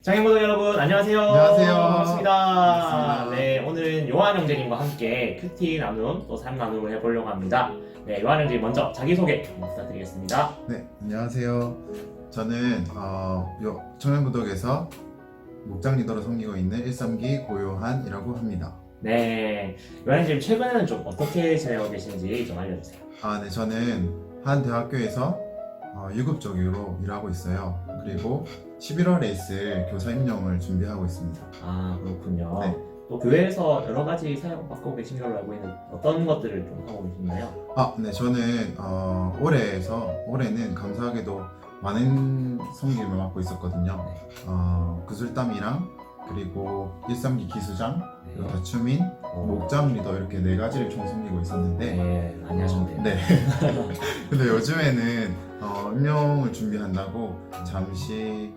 장애모동 여러분 안녕하세요. 안녕하세요. 반갑습니다. 네, 오늘은 요한 형제님과 함께 큐티 나눔 또 삶 나눔을 해보려고 합니다. 네, 요한 형제님 먼저 자기소개 부탁드리겠습니다. 네, 안녕하세요. 저는 청년부덕에서 목장 리더로 섬기고 있는 1·3기 고요한이라고 합니다. 네, 요한 형제님 최근에는 좀 어떻게 지내고 계신지 좀 알려주세요. 네, 저는 한 대학교에서 유급적으로 일하고 있어요. 그리고 11월에 있을 교사 임용을 준비하고 있습니다. 아, 그렇군요. 네. 또 교회에서 여러 가지 사역 맡고 계신 걸로 알고 있는 어떤 것들을 좀 하고 계시나요? 네, 저는 올해는 감사하게도 많은 섬김을 맡고 있었거든요. 구슬땀이랑 그리고 1·3기 기수장, 그리고 다추민, 목장 리더 이렇게 4가지를 총 섬기고 있었는데 네, 많이 하셨네요. 네. 근데 요즘에는 임용을 준비한다고 잠시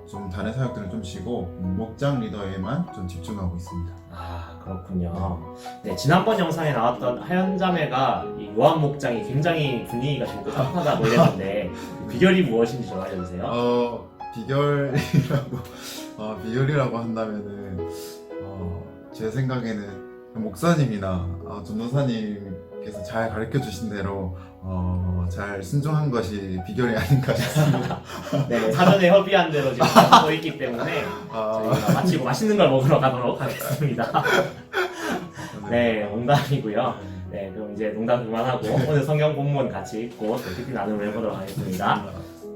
좀 다른 사역들은 좀 쉬고 목장 리더에만 좀 집중하고 있습니다. 아, 그렇군요. 네, 지난번 영상에 나왔던 하얀 자매가 이 요한 목장이 굉장히 분위기가 좋고 따뜻하다고 이랬는데 비결이 무엇인지 좀 알려주세요. 비결이라고 한다면은 제 생각에는 목사님이나 전도사님께서 잘 가르쳐 주신 대로 잘 순종한 것이 비결이 아닌가 싶습니다. 네, 사전에 협의한 대로 지금 하고 있기 때문에 저희가 마치고 맛있는 걸 먹으러 가도록 하겠습니다. 네, 농담이고요. 네, 그럼 이제 농담 그만하고 오늘 성경 본문 같이 읽고 또 깊이 나눔을 해보도록 하겠습니다.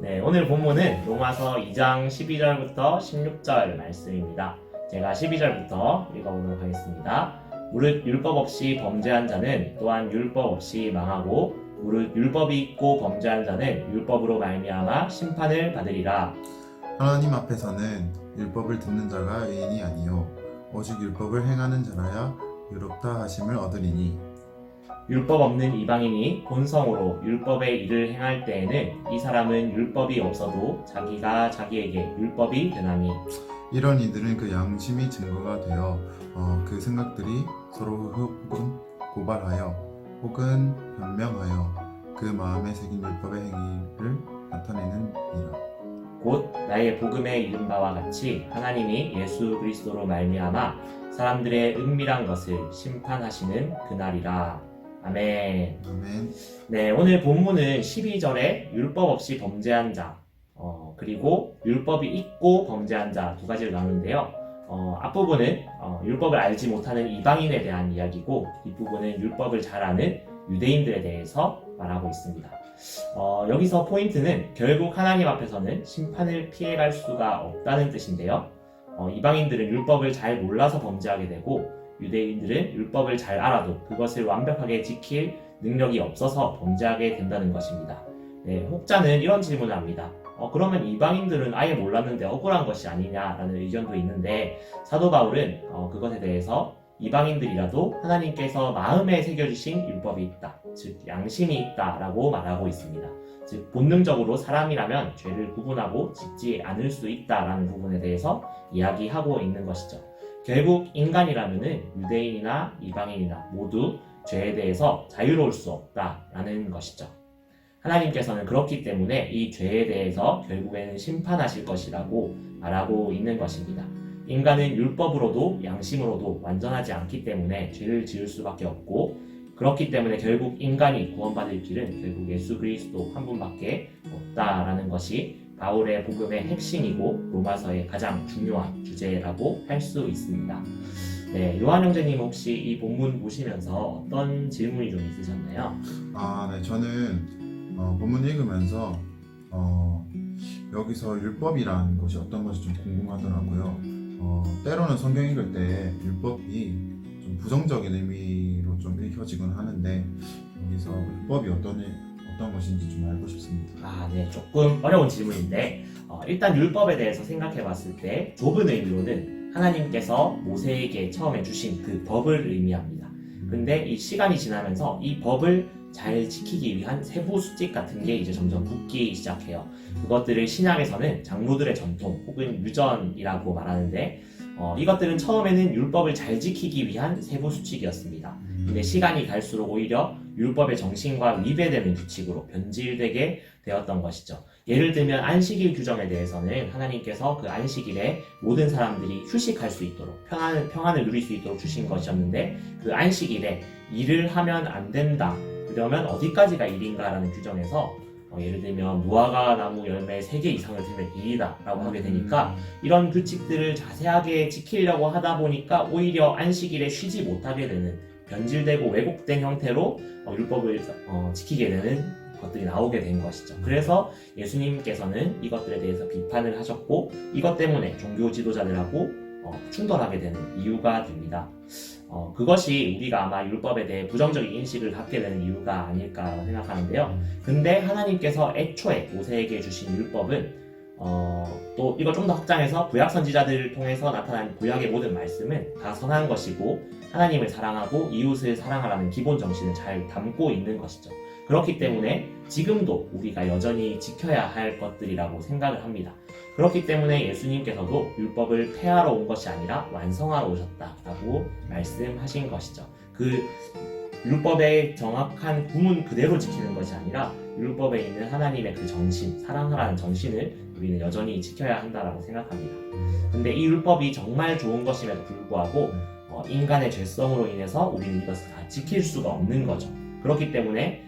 네, 오늘 본문은 로마서 2장 12절부터 16절 말씀입니다. 제가 12절부터 읽어보도록 하겠습니다. 무릇 율법 없이 범죄한 자는 또한 율법 없이 망하고 무릇 율법이 있고 범죄한 자는 율법으로 말미암아 심판을 받으리라. 하나님 앞에서는 율법을 듣는 자가 의인이 아니요 오직 율법을 행하는 자라야 의롭다 하심을 얻으리니 율법 없는 이방인이 본성으로 율법의 일을 행할 때에는 이 사람은 율법이 없어도 자기가 자기에게 율법이 되나니. 이런 이들은 그 양심이 증거가 되어 그 생각들이 서로 혹은 고발하여 혹은 변명하여 그 마음에 새긴 율법의 행위를 나타내느니라. 곧 나의 복음에 이른 바와 같이 하나님이 예수 그리스도로 말미암아 사람들의 은밀한 것을 심판하시는 그날이라. 아멘. 아멘. 네, 오늘 본문은 12절에 율법 없이 범죄한 자, 그리고 율법이 있고 범죄한 자 두 가지를 나누는데요. 앞부분은 율법을 알지 못하는 이방인에 대한 이야기고, 뒷부분은 율법을 잘 아는 유대인들에 대해서 말하고 있습니다. 여기서 포인트는 결국 하나님 앞에서는 심판을 피해갈 수가 없다는 뜻인데요. 이방인들은 율법을 잘 몰라서 범죄하게 되고, 유대인들은 율법을 잘 알아도 그것을 완벽하게 지킬 능력이 없어서 범죄하게 된다는 것입니다. 네, 혹자는 이런 질문을 합니다. 그러면 이방인들은 아예 몰랐는데 억울한 것이 아니냐라는 의견도 있는데, 사도 바울은 그것에 대해서 이방인들이라도 하나님께서 마음에 새겨주신 율법이 있다, 즉 양심이 있다라고 말하고 있습니다. 즉 본능적으로 사람이라면 죄를 구분하고 짓지 않을 수 있다라는 부분에 대해서 이야기하고 있는 것이죠. 결국 인간이라면은 유대인이나 이방인이나 모두 죄에 대해서 자유로울 수 없다라는 것이죠. 하나님께서는 그렇기 때문에 이 죄에 대해서 결국에는 심판하실 것이라고 말하고 있는 것입니다. 인간은 율법으로도 양심으로도 완전하지 않기 때문에 죄를 지을 수밖에 없고, 그렇기 때문에 결국 인간이 구원받을 길은 결국 예수 그리스도 한 분밖에 없다라는 것이 바울의 복음의 핵심이고 로마서의 가장 중요한 주제라고 할 수 있습니다. 네, 요한 형제님 혹시 이 본문 보시면서 어떤 질문이 좀 있으셨나요? 네, 저는 본문 읽으면서 여기서 율법이라는 것이 어떤 것이 좀 궁금하더라고요. 때로는 성경 읽을 때 율법이 좀 부정적인 의미로 좀 읽혀지곤 하는데, 여기서 율법이 어떤 것인지 좀 알고 싶습니다. 네, 조금 어려운 질문인데 일단 율법에 대해서 생각해 봤을 때 좁은 의미로는 하나님께서 모세에게 처음에 주신 그 법을 의미합니다. 근데 이 시간이 지나면서 이 법을 잘 지키기 위한 세부 수칙 같은 게 이제 점점 붙기 시작해요. 그것들을 신약에서는 장로들의 전통 혹은 유전이라고 말하는데, 이것들은 처음에는 율법을 잘 지키기 위한 세부 수칙이었습니다. 근데 시간이 갈수록 오히려 율법의 정신과 위배되는 규칙으로 변질되게 되었던 것이죠. 예를 들면 안식일 규정에 대해서는 하나님께서 그 안식일에 모든 사람들이 휴식할 수 있도록 평안을 누릴 수 있도록 주신 것이었는데 그 안식일에 일을 하면 안 된다. 그러면 어디까지가 일인가라는 규정에서 예를 들면 무화과 나무 열매 3개 이상을 들면 일이다 라고 하게 되니까 이런 규칙들을 자세하게 지키려고 하다 보니까 오히려 안식일에 쉬지 못하게 되는 변질되고 왜곡된 형태로 율법을 지키게 되는 것들이 나오게 된 것이죠. 그래서 예수님께서는 이것들에 대해서 비판을 하셨고 이것 때문에 종교 지도자들하고 충돌하게 되는 이유가 됩니다. 그것이 우리가 아마 율법에 대해 부정적인 인식을 갖게 되는 이유가 아닐까 생각하는데요. 근데 하나님께서 애초에 모세에게 주신 율법은 또 이걸 좀 더 확장해서 구약 선지자들을 통해서 나타난 구약의 모든 말씀은 다 선한 것이고 하나님을 사랑하고 이웃을 사랑하라는 기본 정신을 잘 담고 있는 것이죠. 그렇기 때문에 지금도 우리가 여전히 지켜야 할 것들이라고 생각을 합니다. 그렇기 때문에 예수님께서도 율법을 폐하러 온 것이 아니라 완성하러 오셨다라고 말씀하신 것이죠. 그 율법의 정확한 구문 그대로 지키는 것이 아니라 율법에 있는 하나님의 그 정신, 사랑하라는 정신을 우리는 여전히 지켜야 한다라고 생각합니다. 근데 이 율법이 정말 좋은 것임에도 불구하고 인간의 죄성으로 인해서 우리는 이것을 다 지킬 수가 없는 거죠. 그렇기 때문에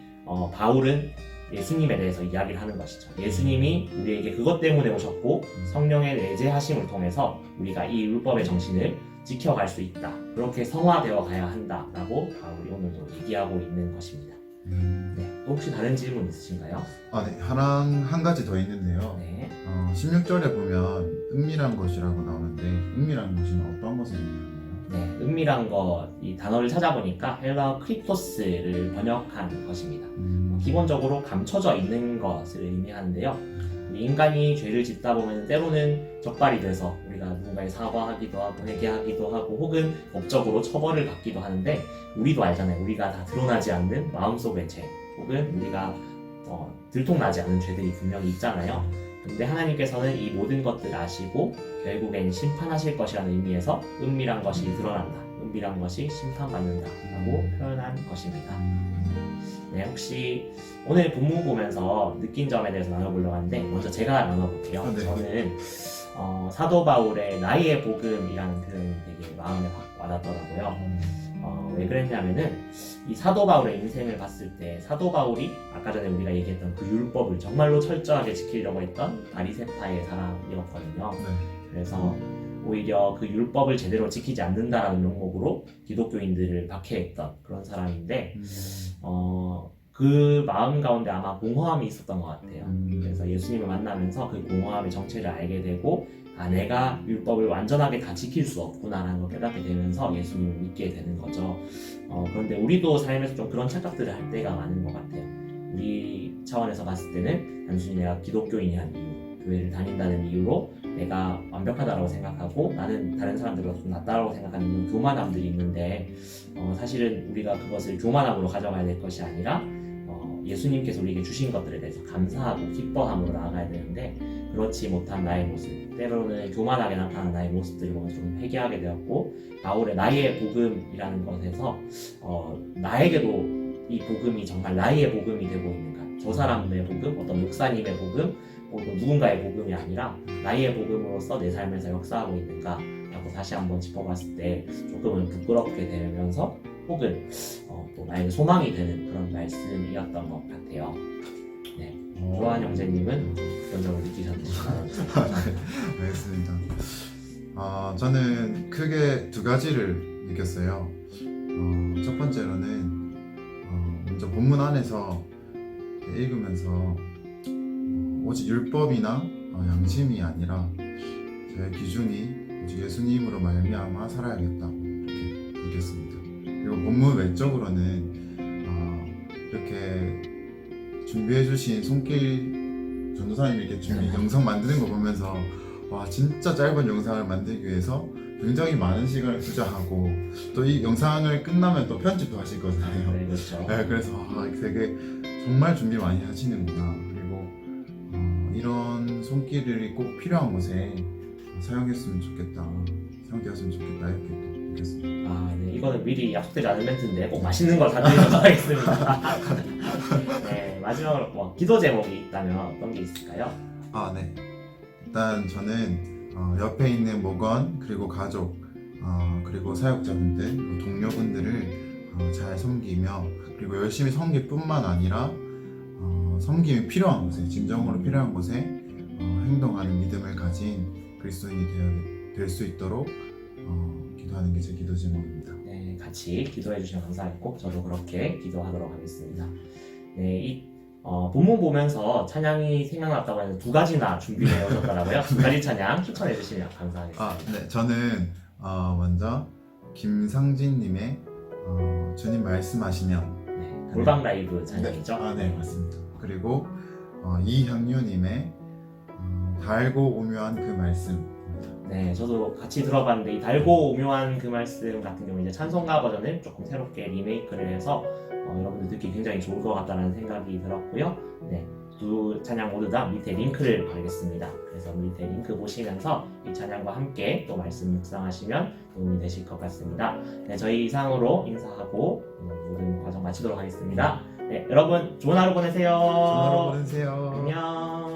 바울은 예수님에 대해서 이야기를 하는 것이죠. 예수님이 우리에게 그것 때문에 오셨고 성령의 내재하심을 통해서 우리가 이 율법의 정신을 지켜갈 수 있다. 그렇게 성화되어 가야 한다라고 바울이 오늘도 얘기하고 있는 것입니다. 네, 또 혹시 다른 질문 있으신가요? 네. 한 가지 더 있는데요. 네. 16절에 보면 은밀한 것이라고 나오는데 은밀한 것은 어떤 것을 의미하나요? 네, 은밀한 것, 이 단어를 찾아보니까 헬라어 크리토스를 번역한 것입니다. 기본적으로 감춰져 있는 것을 의미하는데요. 우리 인간이 죄를 짓다 보면 때로는 적발이 돼서 우리가 누군가에 사과하기도 하고 회개하기도 하고 혹은 법적으로 처벌을 받기도 하는데 우리도 알잖아요. 우리가 다 드러나지 않는 마음속의 죄 혹은 우리가 들통나지 않은 죄들이 분명히 있잖아요. 근데 하나님께서는 이 모든 것들을 아시고 결국엔 심판하실 것이라는 의미에서 은밀한 것이 드러난다. 은밀한 것이 심판받는다 라고 표현한 것입니다. 네, 혹시 오늘 본문 보면서 느낀 점에 대해서 나눠보려고 하는데 먼저 제가 나눠볼게요. 네. 저는 사도 바울의 나의 복음이라는 표현이 되게 마음에 와닿더라고요. 왜 그랬냐면은 이 사도 바울의 인생을 봤을 때 사도 바울이 아까 전에 우리가 얘기했던 그 율법을 정말로 철저하게 지키려고 했던 바리새파의 사람이었거든요. 네. 그래서 오히려 그 율법을 제대로 지키지 않는다라는 명목으로 기독교인들을 박해했던 그런 사람인데 그 마음 가운데 아마 공허함이 있었던 것 같아요. 그래서 예수님을 만나면서 그 공허함의 정체를 알게 되고 내가 율법을 완전하게 다 지킬 수 없구나라는 걸 깨닫게 되면서 예수님을 믿게 되는 거죠. 그런데 우리도 삶에서 좀 그런 착각들을 할 때가 많은 것 같아요. 우리 차원에서 봤을 때는 단순히 내가 기독교인이라는 이유, 교회를 다닌다는 이유로 내가 완벽하다고 생각하고 나는 다른 사람들보다 좀 낫다고 생각하는 이런 교만함들이 있는데 사실은 우리가 그것을 교만함으로 가져가야 될 것이 아니라 예수님께서 우리에게 주신 것들에 대해서 감사하고 기뻐함으로 나아가야 되는데 그렇지 못한 나의 모습, 때로는 교만하게 나타나는 나의 모습들을 보면서 좀 회개하게 되었고 바울의 나의 복음이라는 것에서 나에게도 이 복음이 정말 나의 복음이 되고 있는가, 저 사람의 복음, 어떤 목사님의 복음, 혹은 누군가의 복음이 아니라 나의 복음으로서 내 삶에서 역사하고 있는가 라고 다시 한번 짚어봤을 때 조금은 부끄럽게 되면서 혹은 또 나에게 소망이 되는 그런 말씀이었던 것 같아요. 네, 조한 형제님은 그런 점을 느끼셨나요? 네, 알겠습니다. 저는 크게 두 가지를 느꼈어요. 첫 번째로는 먼저 본문 안에서 읽으면서 오직 율법이나 양심이 아니라 제 기준이 오직 예수님으로 말미암아 살아야겠다 이렇게 느꼈습니다. 그리고 본문 외적으로는 이렇게 준비해주신 손길 전도사님이 이렇게 영상 만드는 거 보면서 와 진짜 짧은 영상을 만들기 위해서 굉장히 많은 시간을 투자하고 또 이 영상을 끝나면 또 편집도 하실 거잖아요. 네, 그렇죠. 네, 그래서 되게 정말 준비 많이 하시는구나. 그리고 이런 손길이 꼭 필요한 곳에 사용했으면 좋겠다, 사용되었으면 좋겠다 이렇게 또 좋겠습니다. 아, 네. 이거는 미리 약속되지 않은 멘트인데 꼭 맛있는 걸 사드리도록 하겠습니다. 네, 마지막으로 뭐 기도 제목이 있다면 어떤 게 있을까요? 아, 네. 일단 저는 옆에 있는 목원 그리고 가족 그리고 사역자분들 그리고 동료분들을 잘 섬기며 그리고 열심히 섬길 뿐만 아니라 섬김이 필요한 곳에 진정으로 필요한 곳에 행동하는 믿음을 가진 그리스도인이 될 수 있도록 기도하는 게 제 기도 제목입니다. 네, 같이 기도해 주시면 감사하겠고 저도 그렇게 기도하도록 하겠습니다. 네, 이 본문 보면서 찬양이 생각났다고 해서 두 가지나 준비해 오셨더라고요. 두 가지 찬양 추천해 주시면 감사하겠습니다. 네. 저는 먼저 김상진님의 주님 말씀하시면 네, 골방 라이브 찬양이죠. 네, 맞습니다. 그리고 이향유님의 달고 오묘한 그 말씀입니다. 네, 저도 같이 들어봤는데 이 달고 오묘한 그 말씀 같은 경우 이제 찬송가 버전을 조금 새롭게 리메이크를 해서 여러분들 듣기 굉장히 좋을 것 같다는 생각이 들었고요. 네, 두 찬양 모두 다 밑에 링크를 걸겠습니다. 그래서 밑에 링크 보시면서 이 찬양과 함께 또 말씀 묵상하시면 도움이 되실 것 같습니다. 네, 저희 이상으로 인사하고 모든 과정 마치도록 하겠습니다. 네, 여러분 좋은 하루 보내세요. 좋은 하루 보내세요. 안녕.